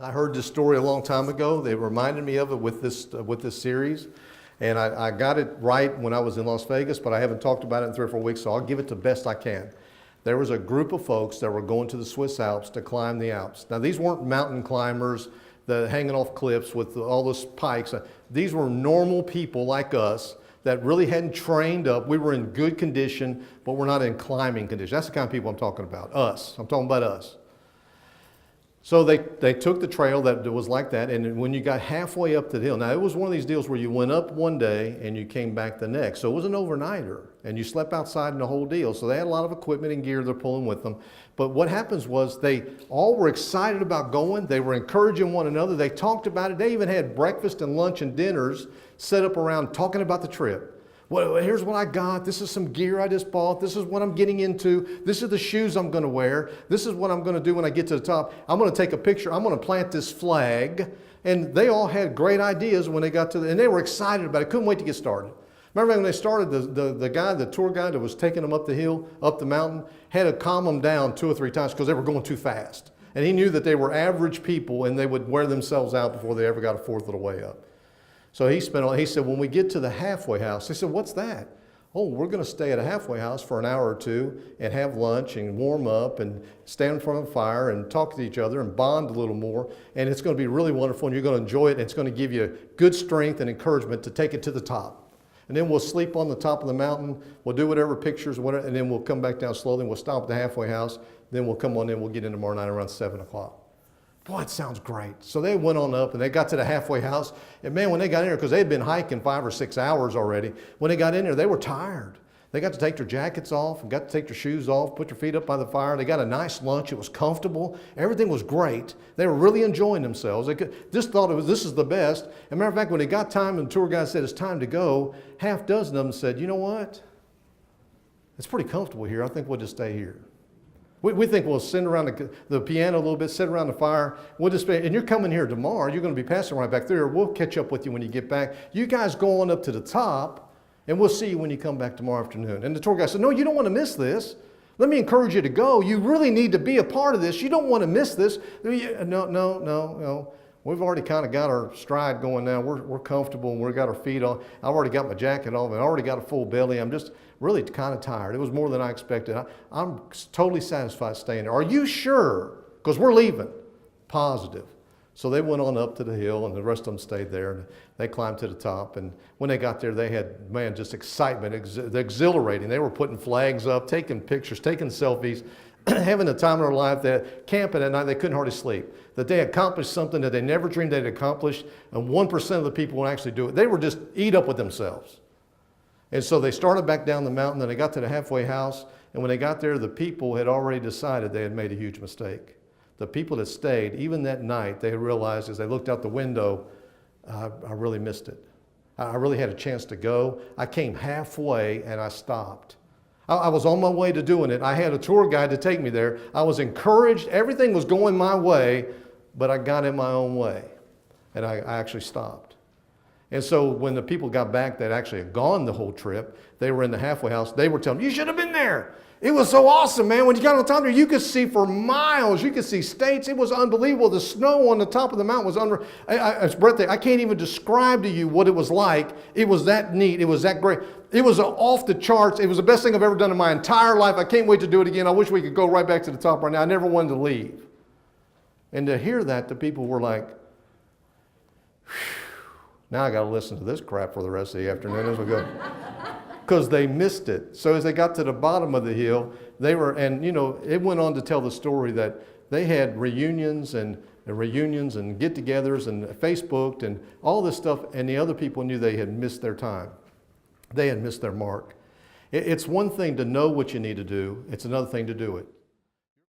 I heard this story a long time ago. They reminded me of it with this series. And I got it right when I was in Las Vegas, but I haven't talked about it in 3 or 4 weeks, so I'll give it the best I can. There was a group of folks that were going to the Swiss Alps to climb the Alps. Now, these weren't mountain climbers that hanging off cliffs with all those pikes. These were normal people like us that really hadn't trained up. We were in good condition, but we're not in climbing condition. That's the kind of people I'm talking about, us. I'm talking about us. So they took the trail that was like that, and when you got halfway up the hill, now it was one of these deals where you went up one day and you came back the next. So it was an overnighter, and you slept outside in the whole deal. So they had a lot of equipment and gear they're pulling with them. But what happens was they all were excited about going. They were encouraging one another. They talked about it. They even had breakfast and lunch and dinners set up around talking about the trip. Well, here's what I got. This is some gear I just bought. This is what I'm getting into. This is the shoes I'm going to wear. This is what I'm going to do when I get to the top. I'm going to take a picture. I'm going to plant this flag. And they all had great ideas when they got to and they were excited about it. Couldn't wait to get started. Remember when they started, the tour guide that was taking them up the hill, up the mountain, had to calm them down 2 or 3 times because they were going too fast. And he knew that they were average people and they would wear themselves out before they ever got a fourth of the way up. So he said, when we get to the halfway house, he said, what's that? Oh, we're going to stay at a halfway house for an hour or 2 and have lunch and warm up and stand in front of the fire and talk to each other and bond a little more. And it's going to be really wonderful and you're going to enjoy it. And it's going to give you good strength and encouragement to take it to the top. And then we'll sleep on the top of the mountain. We'll do whatever pictures, whatever, and then we'll come back down slowly. We'll stop at the halfway house. Then we'll come on in. We'll get in tomorrow night around 7 o'clock. Boy, it sounds great. So they went on up and they got to the halfway house. And man, when they got in there, because they had been hiking 5 or 6 hours already, when they got in there, they were tired. They got to take their jackets off and got to take their shoes off, put their feet up by the fire. They got a nice lunch. It was comfortable. Everything was great. They were really enjoying themselves. They just thought this is the best. As a matter of fact, when they got time and the tour guide said it's time to go, half dozen of them said, you know what? It's pretty comfortable here. I think we'll just stay here. We think we'll sit around the piano a little bit, sit around the fire. We'll just and you're coming here tomorrow. You're going to be passing right back there. We'll catch up with you when you get back. You guys go on up to the top, and we'll see you when you come back tomorrow afternoon. And the tour guide said, no, you don't want to miss this. Let me encourage you to go. You really need to be a part of this. You don't want to miss this. No. We've already kind of got our stride going now. We're comfortable and we've got our feet on. I've already got my jacket on and I already got a full belly. I'm just really kind of tired. It was more than I expected. I'm totally satisfied staying there. Are you sure? Because we're leaving. Positive. So they went on up to the hill and the rest of them stayed there. And they climbed to the top. And when they got there, they had, man, just excitement, exhilarating. They were putting flags up, taking pictures, taking selfies, having the time of their life. They're camping at night. They couldn't hardly sleep. That they accomplished something that they never dreamed they'd accomplish. And 1% of the people would actually do it. They were just eat up with themselves. And so they started back down the mountain, and they got to the halfway house, and when they got there, the people had already decided they had made a huge mistake. The people that stayed, even that night, they realized as they looked out the window, I really missed it. I really had a chance to go. I came halfway, and I stopped. I was on my way to doing it. I had a tour guide to take me there. I was encouraged. Everything was going my way, but I got in my own way, and I actually stopped. And so when the people got back that actually had gone the whole trip, they were in the halfway house, they were telling me, you should have been there. It was so awesome, man. When you got on top there, you could see for miles. You could see states. It was unbelievable. The snow on the top of the mountain was unreal. It's breathtaking. I can't even describe to you what it was like. It was that neat. It was that great. It was off the charts. It was the best thing I've ever done in my entire life. I can't wait to do it again. I wish we could go right back to the top right now. I never wanted to leave. And to hear that, the people were like, whew. Now I got to listen to this crap for the rest of the afternoon as we go. Because they missed it. So as they got to the bottom of the hill, they were, and you know, it went on to tell the story that they had reunions and get-togethers and Facebooked and all this stuff, and the other people knew they had missed their time. They had missed their mark. It's one thing to know what you need to do. It's another thing to do it.